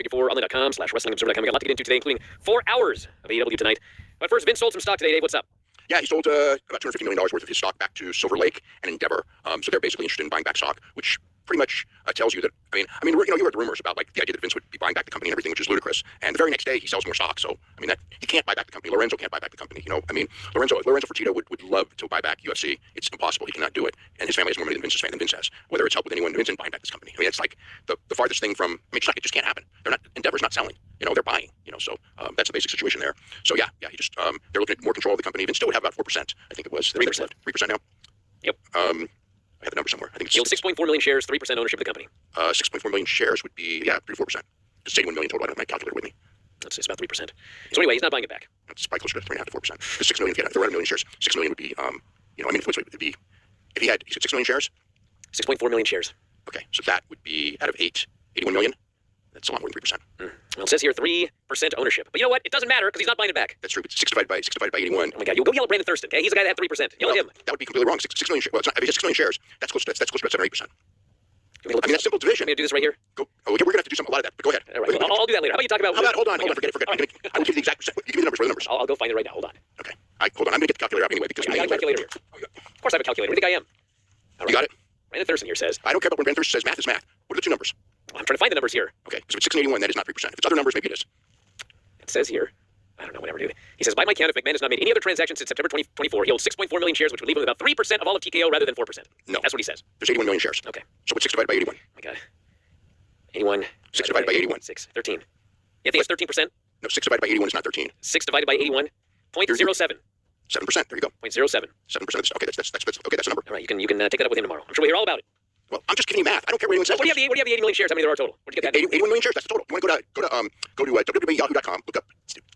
Area54online.com/WrestlingObserver.com. We got a lot to get into today, including 4 hours of AEW tonight. But first, Vince sold some stock today. Dave, what's up? Yeah, he sold about $250 million worth of his stock back to Silver Lake and Endeavor. So they're basically interested in buying back stock, which pretty much tells you that, you heard the rumors about like the idea that Vince would be buying back the company and everything, which is ludicrous. And the very next day, he sells more stock. So, that he can't buy back the company. Lorenzo can't buy back the company. Lorenzo Fertitta would love to buy back UFC. It's impossible. He cannot do it. And his family has more money than Vince's family than Vince has. Whether it's help with anyone, Vince isn't buying back this company. It's like the farthest thing from, it just can't happen. Endeavor's not selling. They're buying. So that's the basic situation there. So yeah, he just, they're looking at more control of the company. Vince still would have about 4%. I think it was 3%. 3% now. Yep. I have the number somewhere. I think it's 6.4 million shares, 3% ownership of the company. 6.4 million shares would be 3 to 4%. It's 81 million total. I don't have my calculator with me. That's about 3%. So anyway, he's not buying it back. That's probably closer to 3.5 to 4%. Because 6 million, if there were 1 million shares, 6 million would be, it'd be, if he said 6 million shares? 6.4 million shares. Okay, so that would be out of 81 million. That's a lot more than 3%. Well, it says here 3% ownership. But you know what? It doesn't matter because he's not buying it back. That's true. It's 6 divided by 81. Oh my God! You'll go yell at Brandon Thurston. Okay, he's the guy that had 3%. Yell at him. That would be completely wrong. 6 million shares. Well, it's not, if he has 6 million shares, that's close to about 7 or 8%. That's simple division. I'm going to do this right here. Okay, we're going to have to do a lot of that. But go ahead. All right. I'll do that later. How about you talk about? Hold on. Forget it. I will give you the exact percent. You give me the numbers. What are the numbers? I'll go find it right now. Hold on. Okay. Hold on. I'm going to get the calculator out anyway because I got a calculator here. Of course, I have a calculator. What do you think I am? Right. You got it. Brandon Thurston here says. I don't care about when Brandon Thurston says math is math. What are the two numbers? Well, I'm trying to find the numbers here. Okay. So if it's 6 and 81, that is not 3%. If it's other numbers, maybe it is. It says here. I don't know, whatever, dude. He says, by my count, if McMahon has not made any other transactions since September 2024, he holds 6.4 million shares, which would leave him about 3% of all of TKO rather than 4%. No. That's what he says. There's 81 million shares. Okay. So what's 6 divided by 81? Oh my God. 81. 6 divided by 81. 6. 13. You think it's 13%? No, 6 divided by 81 is not 13. 6 divided by 81. 0.07. 7%. There you go. 0.07. 7% of this. Okay, that's the number. All right, you can take it up with him tomorrow. I'm sure we'll hear all about it. Well, I'm just giving you math. I don't care what anyone says. What do you have the 80 million shares? How many there are total? Where'd you get that? 81 million shares. That's the total. You want to go to www.yahoo.com, look up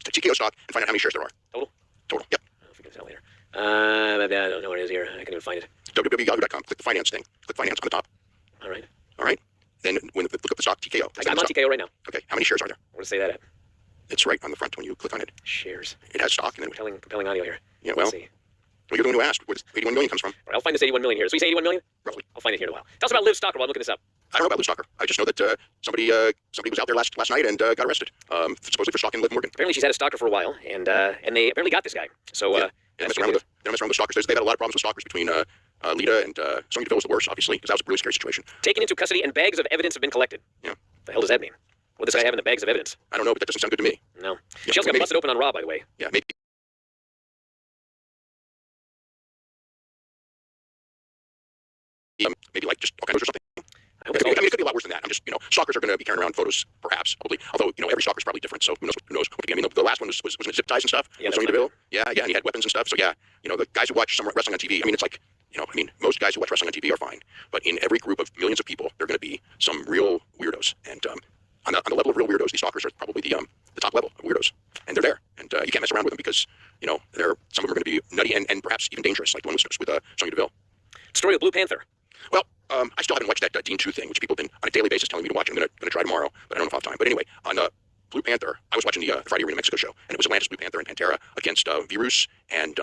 TKO stock, and find out how many shares there are. Total? Total. Yep. I'll figure this out later. I don't know what it is here. I can't even find it. www.yahoo.com. Click the finance thing. Click finance on the top. All right. Then look up the stock TKO. I'm on TKO right now. Okay. How many shares are there? Where does it say that at? It's right on the front when you click on it. Shares. It has stock and then compelling audio here. Yeah. Well. Let's see. Well, you're the one who asked where 81 million comes from. All right, I'll find this 81 million here. So you say 81 million? Roughly. I'll find it here in a while. Tell us about Liv Stalker while I'm looking this up. I don't know about Liv Stalker. I just know that somebody was out there last night and got arrested, supposedly for stalking Liv Morgan. Apparently she's had a stalker for a while, and they apparently got this guy. So they mess around with stalkers. They've had a lot of problems with stalkers between Lita and Sonya Deville was the worst, obviously, because that was a really scary situation. Taken into custody and bags of evidence have been collected. Yeah. What the hell does that mean? What does this guy have in the bags of evidence? I don't know, but that doesn't sound good to me. No. Yeah, she also got busted open on Raw, by the way. Yeah, maybe. Maybe like just all kinds or something. It could be a lot worse than that. I'm just, stalkers are going to be carrying around photos, perhaps, probably. Although, every stalker is probably different, so who knows? The last one was in zip ties and stuff. Yeah, Sonya Deville. Yeah, and he had weapons and stuff. So yeah, the guys who watch some wrestling on TV. It's like, most guys who watch wrestling on TV are fine, but in every group of millions of people, there are going to be some real weirdos. And on the level of real weirdos, these stalkers are probably the top level of weirdos, and they're there, and you can't mess around with them because some of them are going to be nutty and perhaps even dangerous, like the one with Sonya Deville. Story of Blue Panther. Well, I still haven't watched that Dean 2 thing, which people have been on a daily basis telling me to watch. I'm going to try tomorrow, but I don't know if I'll have time. But anyway, on Blue Panther, I was watching the Friday Arena Mexico show, and it was Atlantis, Blue Panther, and Pantera against Virus and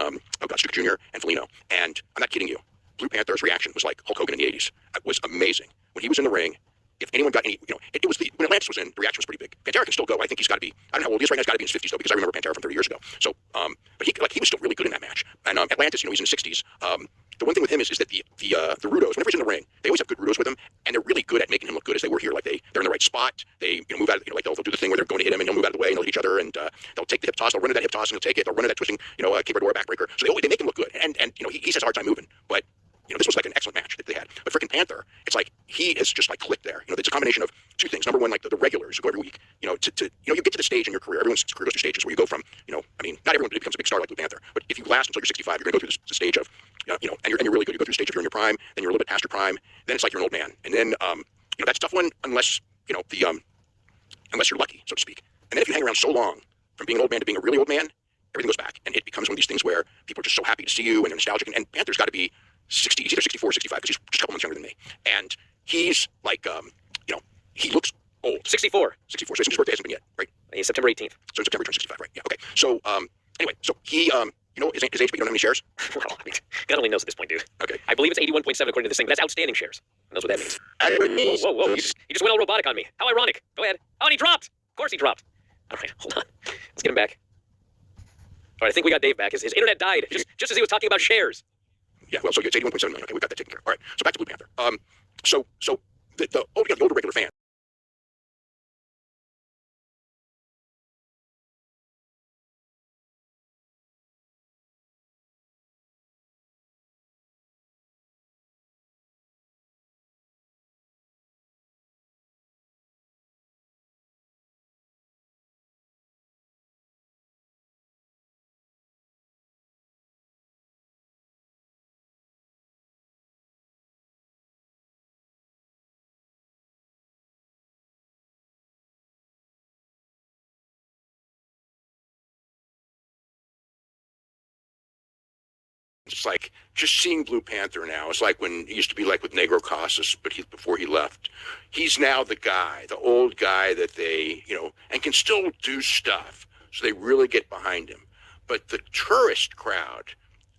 Stuka Jr. and Felino. And I'm not kidding you. Blue Panther's reaction was like Hulk Hogan in the 80s. It was amazing. When he was in the ring, if anyone got any, it was when Atlantis was in, the reaction was pretty big. Pantera can still go. I think he's got to be, I don't know how old he is right now. He's got to be in his 50s, though, because I remember Pantera from 30 years ago. So, but he was still really good in that match. And Atlantis, he's in his 60s. The one thing with him is that the Rudos, whenever he's in the ring, they always have good Rudos with him, and they're really good at making him look good as they were here. Like they're in the right spot. They move out. Like they'll do the thing where they're going to hit him, and they'll move out of the way, and they'll hit each other, and they'll take the hip toss. They'll run into that hip toss, and they'll take it. They'll run into that twisting, Kiberdora backbreaker. So they make him look good, and he has a hard time moving, but. This was like an excellent match that they had. But freaking Panther, it's like he has just like clicked there. It's a combination of two things. Number one, like the regulars who go every week. You get to the stage in your career. Everyone's career goes through stages where you go from, not everyone becomes a big star like Blue Panther. But if you last until you're 65, you're going to go through the stage of, and you're really good. You go through the stage of you're in your prime, then you're a little bit past your prime. Then it's like you're an old man, and then that's a tough one unless unless you're lucky, so to speak. And then if you hang around so long, from being an old man to being a really old man, everything goes back, and it becomes one of these things where people are just so happy to see you and they're nostalgic. And Panther's got to be 60, he's either 64 or 65, because he's just a couple months younger than me. And he's like, he looks old. 64. 64, so his birthday hasn't been yet, right? He's September 18th. So in September he turns 65, right? Yeah, okay. So, anyway, so he You know his age, but you don't know how many shares? Well, I mean, God only knows at this point, dude. Okay. I believe it's 81.7 according to this thing, but that's outstanding shares. Who knows what that means? Whoa, whoa, whoa. You just went all robotic on me. How ironic. Go ahead. Oh, and he dropped. Of course he dropped. All right, hold on. Let's get him back. All right, I think we got Dave back. His internet died just as he was talking about shares. Yeah, well, so it's 81.7 million. Okay, we got that taken care of. All right, so back to Blue Panther. So the older regular fan. It's like just seeing Blue Panther now. It's like when it used to be like with Negro Casas, but before he left, he's now the guy, the old guy that they, and can still do stuff. So they really get behind him. But the tourist crowd,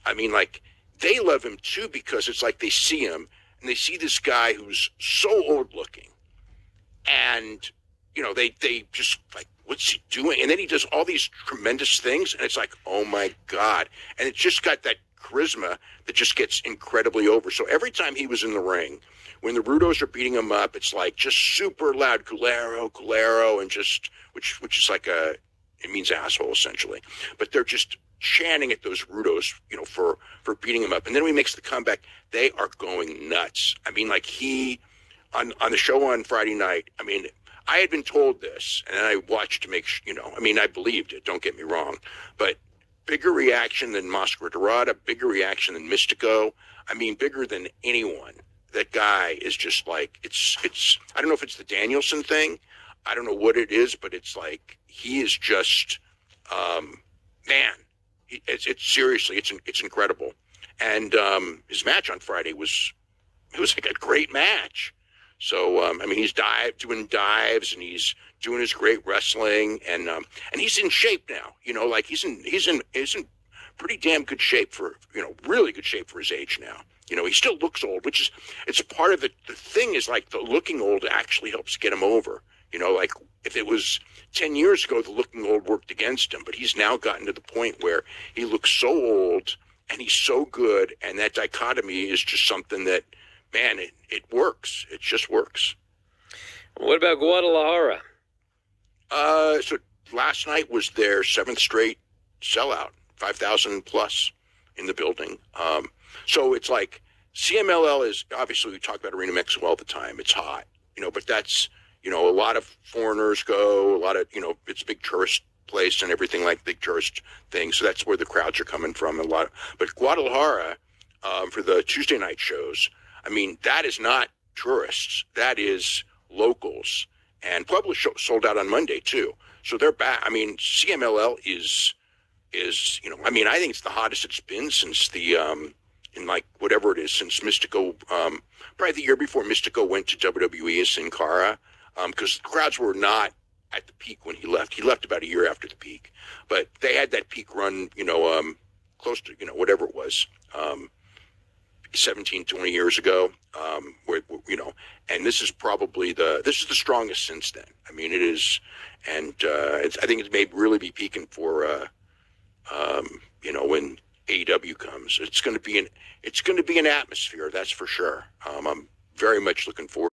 I mean, like they love him too because it's like they see him and they see this guy who's so old looking, and they just like, what's he doing? And then he does all these tremendous things, and it's like, oh my God. And it's just got that charisma that just gets incredibly over. So every time he was in the ring, when the Rudos are beating him up, it's like just super loud, Culero, and just, which is like it means asshole essentially. But they're just chanting at those Rudos, for beating him up. And then when he makes the comeback, they are going nuts. I mean, like on the show on Friday night, I mean, I had been told this, and I watched to make sure, I believed it, don't get me wrong, but bigger reaction than Masquerada, bigger reaction than Mystico. I mean, bigger than anyone. That guy is just like, it's, I don't know if it's the Danielson thing. I don't know what it is, but it's like, he is just, man, it's seriously, it's incredible. And his match on Friday it was like a great match. So, I mean, he's doing dives, and he's doing his great wrestling, and he's in shape now. Like he's in pretty damn good shape for, really good shape for his age now. He still looks old, it's part of the thing is like the looking old actually helps get him over. Like if it was 10 years ago, the looking old worked against him, but he's now gotten to the point where he looks so old and he's so good, and that dichotomy is just something that, man, it works. It just works. What about Guadalajara? So last night was their 7th straight sellout, 5,000 plus in the building. So it's like CMLL is, obviously we talk about Arena Mexico all the time. It's hot, but that's, a lot of foreigners go, a lot of, it's a big tourist place and everything, like big tourist things. So that's where the crowds are coming from. But Guadalajara, for the Tuesday night shows, I mean, that is not tourists. That is locals. And Puebla sold out on Monday, too. So they're back. I mean, CMLL is I think it's the hottest it's been since the, in like whatever it is, since Mystico, probably the year before Mystico went to WWE as Sin Cara, because the crowds were not at the peak when he left. He left about a year after the peak. But they had that peak run, close to, whatever it was. 17, 20 years ago, where, and this is probably the strongest since then. I mean, it is, and I think it may really be peaking for, when AEW comes. It's going to be an atmosphere, that's for sure. I'm very much looking forward.